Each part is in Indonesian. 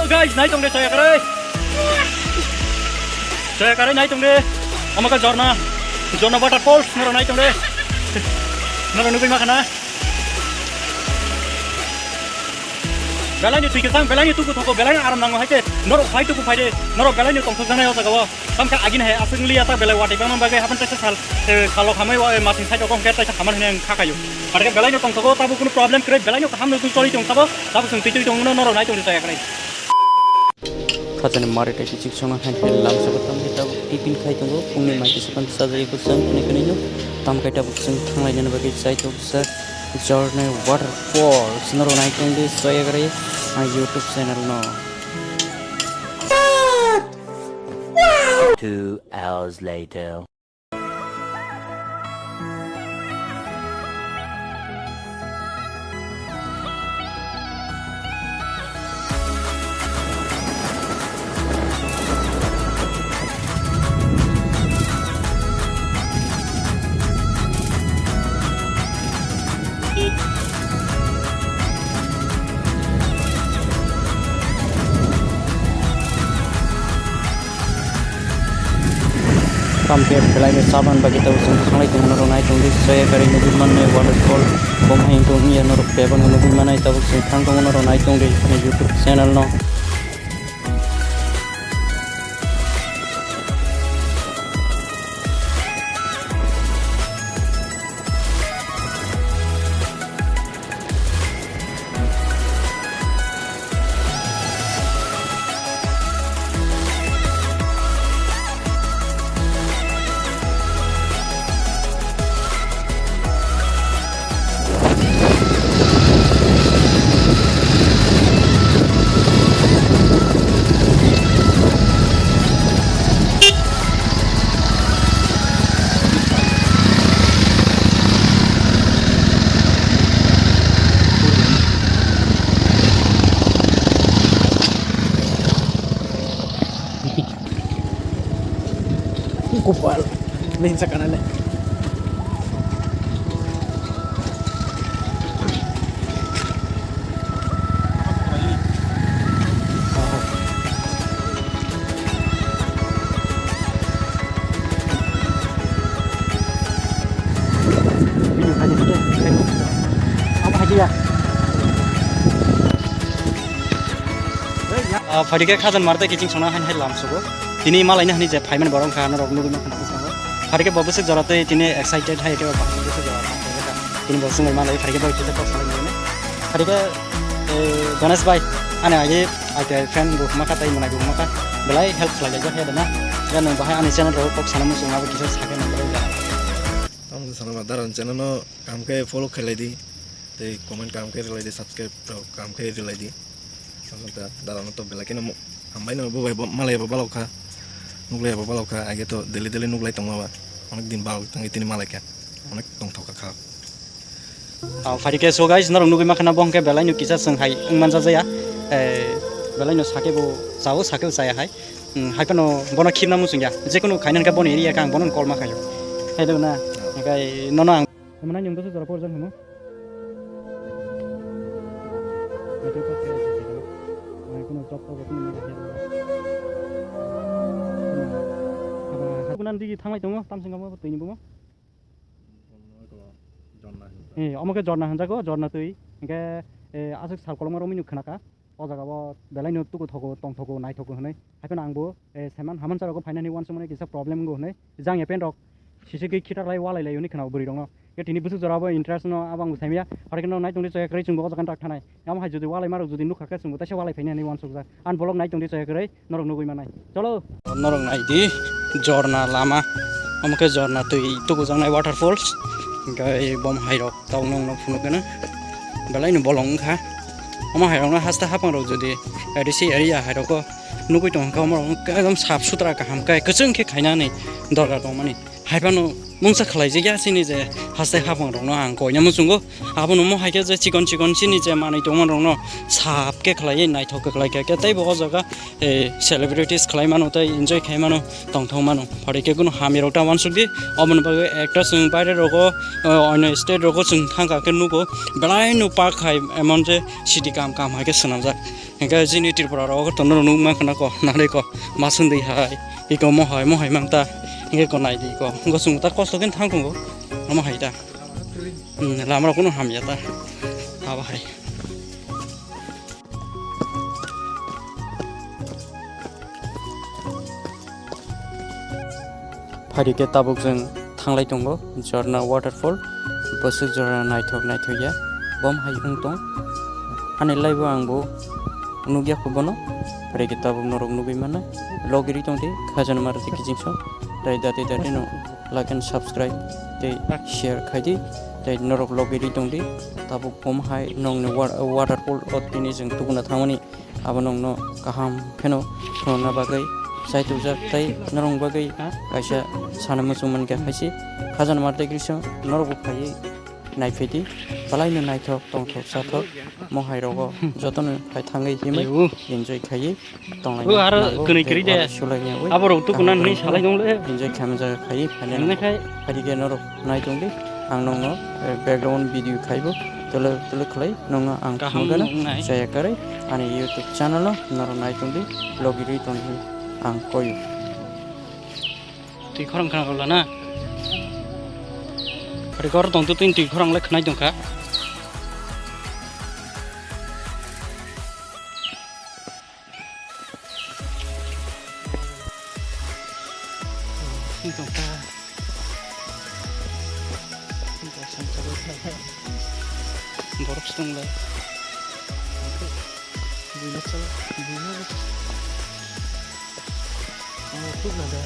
guys, naik tong deh saya kare naik tong deh. Omaka jorna waterfall, noro naik tong deh. Noro nubi makana. Belanya tuh sang, belanya tuh kutoko, belanya aram nango hake. Noro fight tuh kupaide, noro belanya tong sana ya sagawa. Samka agin hai asing lihat tak belai wati bang bagai hapan tesa sal. Kalau kami masing saya kokong kita kamar yang kakayu. Karena belanya tong sagawa tabu kuno problem kere belanya tuh hamil tuh sorry tong sabo, tabu sung titu tong noro naik tong saya kere. Kacan mari tadi cik sana kan hilang sebetam kita tipin kai tunggu pungni mati sepan saja ikut sang ini kenyo tam kai tabu sung thang lain bagi saya tuh sa JURRNY Waterfall noro naik tong di saya kere YouTube channel no. 2 hours later. Sampai belai saban bagi tahu sungguh itu menurut naik tunggu saya kari nubi mana waterfall pemain tunggu ya menurut peban nubi mana itu sungguh menurut naik tunggu di YouTube channel no. Kupal, minta kanalnya. Apa aja ya? Fadika khazan marta kicing sona han helam sugo. Tini malainya hani je payment borong khana rok nugu makna sama. Fadika babuse jarate tini excited hai ke babuse jarate. Tini babuse malai fadika babuse ko saling ne. Fadika ganas bai ana aje ada friend go maka tai Monaikung maka belai help lagi aja ya dana. Dan bahai ani channel ro kok sana musu ngabu kisah saken nang ja. Am sana madaran channel no kam ke follow khelai di. Te comment kam ke relai di subscribe kam ke relai di. Sampai dalam itu belakang nemu, ambai nemu bawa malai bawa lauka, nuglai bawa lauka, aja tuh deli nuglai tonggawa, onek din bawa tong itu ni malai kan, onek tong thok kakak. Fadika so guys, norong nugi makan abong ke belai nu kisah senghai, engman saja ya, belai nu sakit bu, sawo sakit saya hai, hai pano bono kim namu sungja, jekunu kainan ke bono area kang bono call makayo, hai tu na, kai nono ang, mana nyung tu sudah porjan kamu? Nanti thang itu mah, tamsing kamu betul ini bu mah. Omak jorna hanja ko, jorna tuh, engke asik sal kolom romi nyuk kena ka, oh jaga bo belai nyuk tuh thoko, tong thoko, naik thoko hane, hai kan angbo, seman haman cara ko finance one semua kisah problem go hane, jang ya pen rok, sisi kita lai walai lai unik kena beri dong no, ya tini busuk jora bo interest no abang busamia, hari kan naik tong di saya kerja sungguh kan tak tanai, yang mah jadi walai maru jadi nuk kakek sungguh, tapi walai finance one sukses, an bolong naik tong di saya kerja, norong nugui mana, colo, norong naik di. JURRNY lama, omak JURRNY tu guzang naik waterfalls, gay bom hairok tau nong phunuk kana, belai nu bolong kah, omak hairok na hasta hapang rok jadi, di si area hairok ko, nukui tong kau morong, kadam sab sutra kaham kai, keceng ke kaina nih, dorga tong mani, haibano mungsa khalai je ya sini je hasai habang rong no ang koina musungo abono mo haike je chikon sini je manai tongman rong no sap ke khalai nai thok khalai ke tai bo jaga celebrities khalai mano tai enjoy khai mano tong thong mano phari ke kuno hami rokta wan sugdi obon ba actor sung paire rogo on state rogo sung thanga ke nugo belai nu pa khai emon je city kam haike sunam jak engka jini Tripura rogo tono nu ma khana ko nare ko masun dei hai iko mo hai mangta engke ko nai di ko ngo sung ta kosto ken thang ko mo hai ta lamra kuno ham ya ta haba hai phari ke tabuk jeng thanglai tongo jorna waterfall bosu jorna naithok ya bom hai tong ane laibo angbo nugya kubono phari ke tabuk norok nugi mana logiri tongti khajan marati kijingso dai dati no like and subscribe te share khaidi te norok logiri tongti tabuk bom hai nong ne waterfall otini jeng tuguna thamani abanong no kaham pheno thona bagai saitu jak tai norong bagai kaisa sana musuman ke khaisi khajan marte grisho norok khai naifedi balai no naithok tongthok sathok mohai rogo jotono khai thangai himai enjoy khai tonglai aro kuni kiri de aboro tukuna ni salai dongle enjoy khamja khai phane khai phari ke norok nai tongli ang nongo background video khaibo tole khlai nonga ang khungana share kare ani YouTube channel no nor nai tongli logiri tongli ang koyu ti khorang khana rola na Rekor tong tu tin ti khorang le khnai dong ka tong ka borok stong le bulan sala bulan tu nada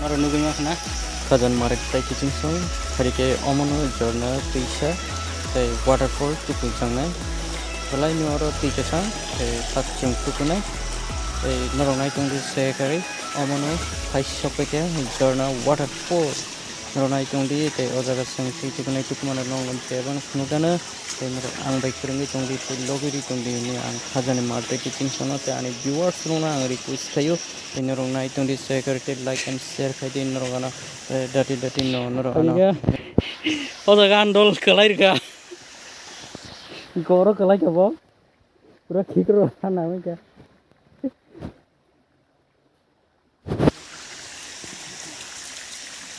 Maro nugi makna khajan marek tai kiching song phari ke omono jorna tuisa tai waterfall tuku jangnai balai ni oro tuisa sang tai thak chung tukunai tai norongai tongdi se kari omono phai sopeke jorna waterfall norongai tongdi tai ojaga sang tukunai tukumana nonglam tebang nugana tai mero ang bai kurungi tongdi tai logiri tongdi ni ang khajan marte kiching song tai ani viewers rona ang request thayo norong nai tongdi share te like and share khai din norongana dati no norongana oda gandol kelai ka goro kelai ka bo pura khikro na me ka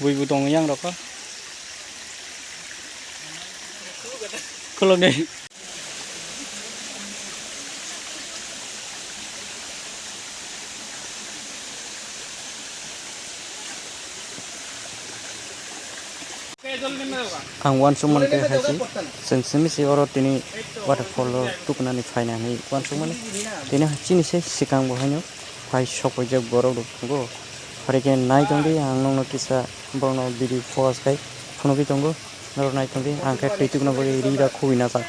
bui bu tong yang ro ka kolong dei ang wan suman ke hasi sensemi si oro tini waterfall tukna ni phaina ni wan suman tini chini se sikang bo hanyo phai sopoi je borok go phare ke nai tongdi ang nong kisa borno bidi focus kai phono ki tongo nor nai tongdi ang ka tukna bo ri ra khuina sa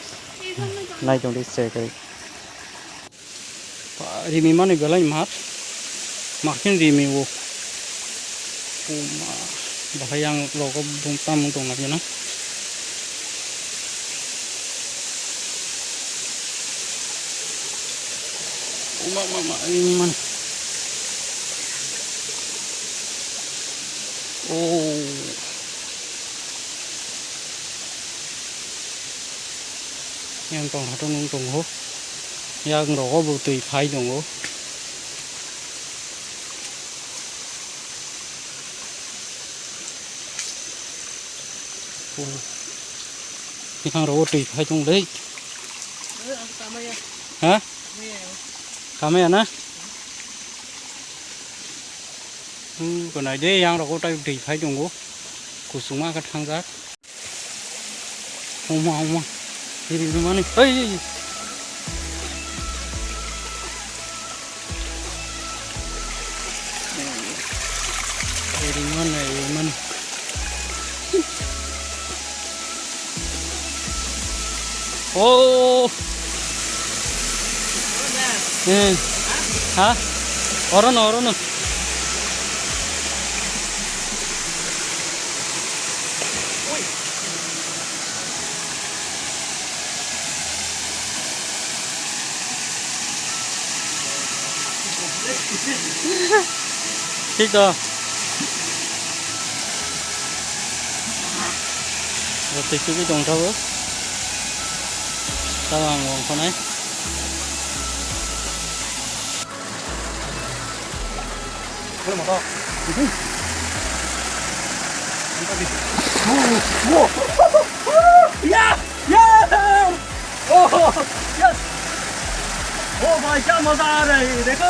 nai tongdi se kai rimi mani belai makin rimi wo bahayang logo bung tamung tong na na mama ini mana oh yang tong ho yang logo bu tui phai dong ho yang ro tui phai chung đấy hả kamera na còn này đấy yang ro tui phai chung go kusuma ka thang giác homa đi mana ơi di mana 오. 응. 하? 얼어는. 진짜. 어떻게 쓰기 동사고? 따라한 거, 그래 맞아. 야! Oh yes ओ भाई क्या मजा आ रहा है देखो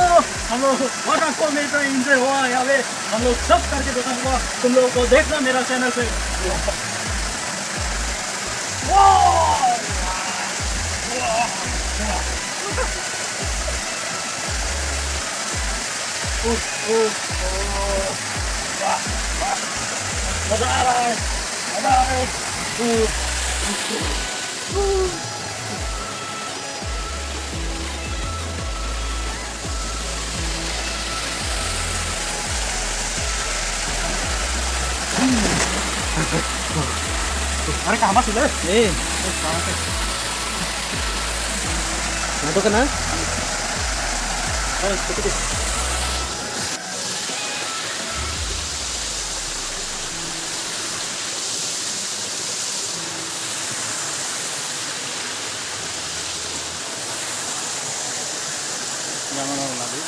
हम लोग वाटरफॉल में इतना एंजॉय हुआ यहाँ पे हम लोग सब करके दिखाऊंगा तुम लोगों को देखना मेरा चैनल पे मजा आ रहा है Are kah masuk deh? Masuk kena? Ayo, ikut. Jangan orang lagi.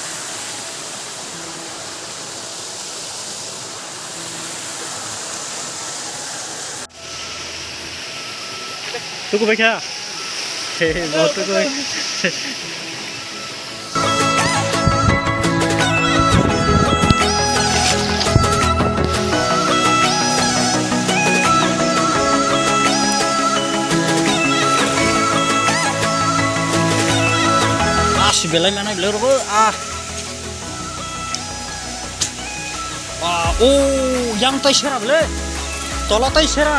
Cukup baik ya? Mau cukup. Si belai mana belur bu oh yang tai sera bele tola tai sera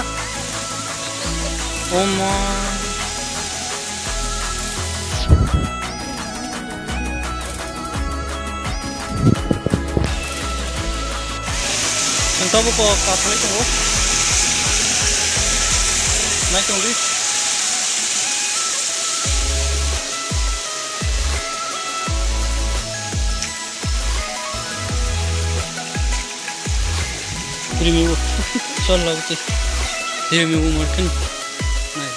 oh my entah bu kok apa itu bu naik tunggu Review, soal lagu review mungkin, nah,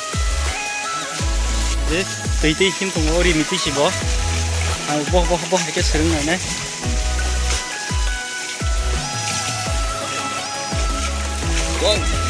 deh, tadi him tunggu ori miti sih boh, boh, itu sering nih, wow.